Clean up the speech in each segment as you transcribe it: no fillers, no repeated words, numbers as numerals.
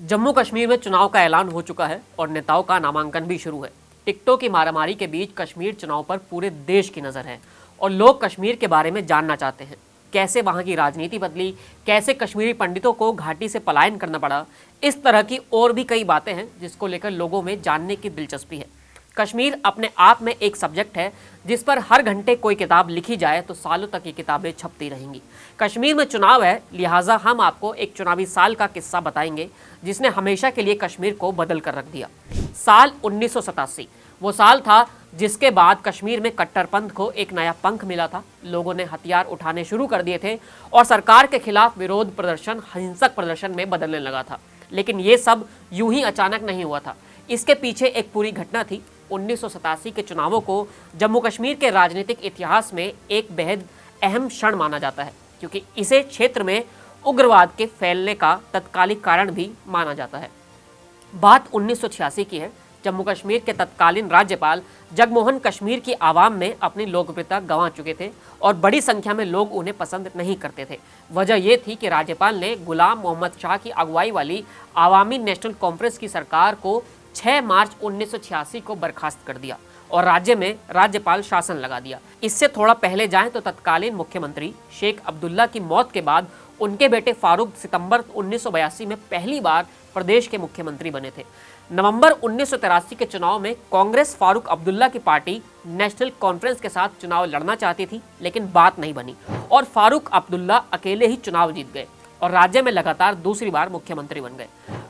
जम्मू कश्मीर में चुनाव का ऐलान हो चुका है और नेताओं का नामांकन भी शुरू है। टिकटों की मारामारी के बीच कश्मीर चुनाव पर पूरे देश की नज़र है और लोग कश्मीर के बारे में जानना चाहते हैं। कैसे वहां की राजनीति बदली, कैसे कश्मीरी पंडितों को घाटी से पलायन करना पड़ा, इस तरह की और भी कई बातें हैं जिसको लेकर लोगों में जानने की दिलचस्पी है। कश्मीर अपने आप में एक सब्जेक्ट है जिस पर हर घंटे कोई किताब लिखी जाए तो सालों तक ये किताबें छपती रहेंगी। कश्मीर में चुनाव है, लिहाजा हम आपको एक चुनावी साल का किस्सा बताएंगे जिसने हमेशा के लिए कश्मीर को बदल कर रख दिया। साल 1987 वो साल था जिसके बाद कश्मीर में कट्टरपंथ को एक नया पंख मिला था। लोगों ने हथियार उठाने शुरू कर दिए थे और सरकार के खिलाफ विरोध प्रदर्शन हिंसक प्रदर्शन में बदलने लगा था। लेकिन ये सब यूं ही अचानक नहीं हुआ था, इसके पीछे एक पूरी घटना थी। 1987 के चुनावों को जम्मू कश्मीर के राजनीतिक इतिहास में एक बेहद अहम क्षण माना जाता है, क्योंकि इसे क्षेत्र में उग्रवाद के फैलने का तत्कालिक कारण भी माना जाता है। बात 1986 की है। जम्मू कश्मीर के तत्कालीन राज्यपाल जगमोहन कश्मीर की आवाम में अपनी लोकप्रियता गंवा चुके थे और बड़ी संख्या में लोग उन्हें पसंद नहीं करते थे। वजह यह थी कि राज्यपाल ने गुलाम मोहम्मद शाह की अगुवाई वाली आवामी नेशनल कॉन्फ्रेंस की सरकार को 6 मार्च 1986 को बर्खास्त कर दिया और राज्य में राज्यपाल शासन लगा दिया। इससे थोड़ा पहले जाएं तो तत्कालीन मुख्यमंत्री शेख अब्दुल्ला की मौत के बाद उनके बेटे फारूक सितंबर 1982 में पहली बार प्रदेश के मुख्यमंत्री बने थे। नवंबर 1983 के चुनाव में कांग्रेस फारूक अब्दुल्ला की पार्टी नेशनल कॉन्फ्रेंस के साथ चुनाव लड़ना चाहती थी, लेकिन बात नहीं बनी और फारूक अब्दुल्ला अकेले ही चुनाव जीत गए और राज्य में लगातार दूसरी बार मुख्यमंत्री बन गए।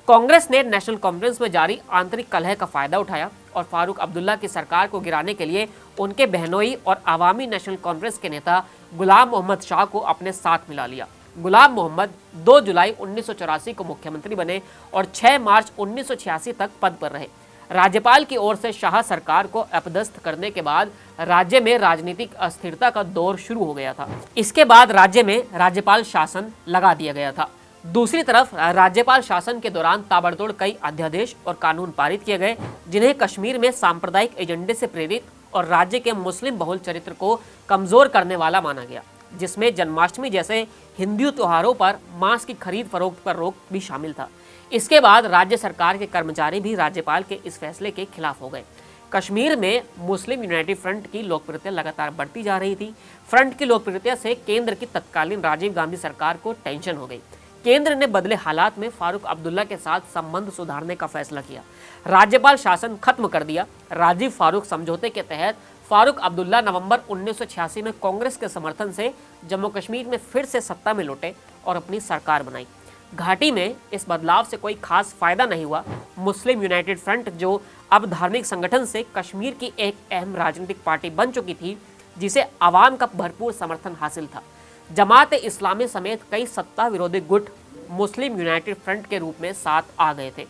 कांग्रेस ने नेशनल कॉन्फ्रेंस में जारी आंतरिक कलह का फायदा उठाया और फारूक अब्दुल्ला की सरकार को गिराने के लिए उनके बहनोई और आवामी नेशनल कॉन्फ्रेंस के नेता गुलाम मोहम्मद शाह को अपने साथ मिला लिया। गुलाम मोहम्मद 2 जुलाई 1984 को मुख्यमंत्री बने और 6 मार्च 1986 तक पद पर रहे। राज्यपाल की ओर से शाह सरकार को अपदस्थ करने के बाद राज्य में राजनीतिक अस्थिरता का दौर शुरू हो गया था। इसके बाद राज्य में राज्यपाल शासन लगा दिया गया था। दूसरी तरफ राज्यपाल शासन के दौरान ताबड़तोड़ कई अध्यादेश और कानून पारित किए गए जिन्हें कश्मीर में सांप्रदायिक एजेंडे से प्रेरित और राज्य के मुस्लिम बहुल चरित्र को कमजोर करने वाला माना गया, जिसमें जन्माष्टमी जैसे हिंदू त्योहारों पर मांस की खरीद फरोख्त पर रोक भी शामिल था। इसके बाद राज्य सरकार के कर्मचारी भी राज्यपाल के इस फैसले के खिलाफ हो गए। कश्मीर में मुस्लिम यूनाइटेड फ्रंट की लोकप्रियता लगातार बढ़ती जा रही थी। फ्रंट की लोकप्रियता से केंद्र की तत्कालीन राजीव गांधी सरकार को टेंशन हो गई। केंद्र ने बदले हालात में फारूक अब्दुल्ला के साथ संबंध सुधारने का फैसला किया। राज्यपाल शासन खत्म कर दिया। राजीव फारूक समझौते के तहत फारूक अब्दुल्ला नवंबर 1986 में कांग्रेस के समर्थन से जम्मू कश्मीर में फिर से सत्ता में लौटे और अपनी सरकार बनाई। घाटी में इस बदलाव से कोई खास फायदा नहीं हुआ। मुस्लिम यूनाइटेड फ्रंट, जो अब धार्मिक संगठन से कश्मीर की एक अहम राजनीतिक पार्टी बन चुकी थी, जिसे आवाम का भरपूर समर्थन हासिल था। जमात इस्लामी समेत कई सत्ता विरोधी गुट मुस्लिम यूनाइटेड फ्रंट के रूप में साथ आ गए थे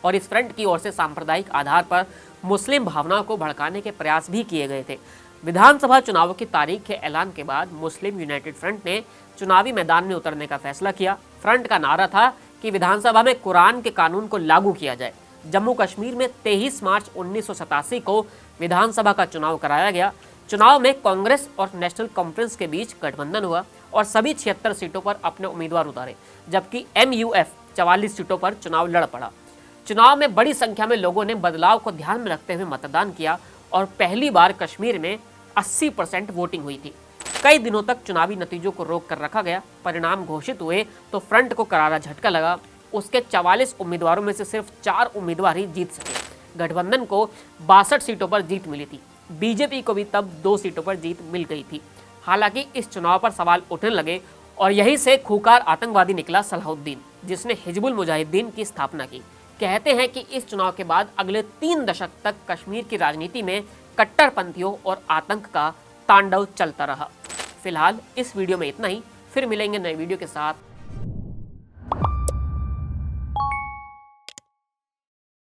और इस फ्रंट की ओर से सांप्रदायिक आधार पर मुस्लिम भावनाओं को भड़काने के प्रयास भी किए गए थे। विधानसभा चुनावों की तारीख के ऐलान के बाद मुस्लिम यूनाइटेड फ्रंट ने चुनावी मैदान में उतरने का फैसला किया। फ्रंट का नारा था कि विधानसभा में कुरान के कानून को लागू किया जाए। जम्मू कश्मीर में 23 मार्च 1987 को विधानसभा का चुनाव कराया गया। चुनाव में कांग्रेस और नेशनल कॉन्फ्रेंस के बीच गठबंधन हुआ और सभी 76 सीटों पर अपने उम्मीदवार उतारे, जबकि MUF 44 सीटों पर चुनाव लड़ पड़ा। चुनाव में बड़ी संख्या में लोगों ने बदलाव को ध्यान में रखते हुए मतदान किया और पहली बार कश्मीर में 80% वोटिंग हुई थी। कई दिनों तक चुनावी नतीजों को रोक कर रखा गया। परिणाम घोषित हुए तो फ्रंट को करारा झटका लगा। उसके 44 उम्मीदवारों में से सिर्फ 4 उम्मीदवार ही जीत सके। गठबंधन को 62 सीटों पर जीत मिली थी। बीजेपी को भी तब 2 सीटों पर जीत मिल गई थी। हालांकि इस चुनाव पर सवाल उठने लगे और यहीं से खूंखार आतंकवादी निकला सलाहुद्दीन, जिसने हिजबुल मुजाहिदीन की स्थापना की। कहते हैं कि इस चुनाव के बाद अगले 3 दशक तक कश्मीर की राजनीति में कट्टरपंथियों और आतंक का तांडव चलता रहा। फिलहाल इस वीडियो में इतना ही। फिर मिलेंगे नए वीडियो के साथ।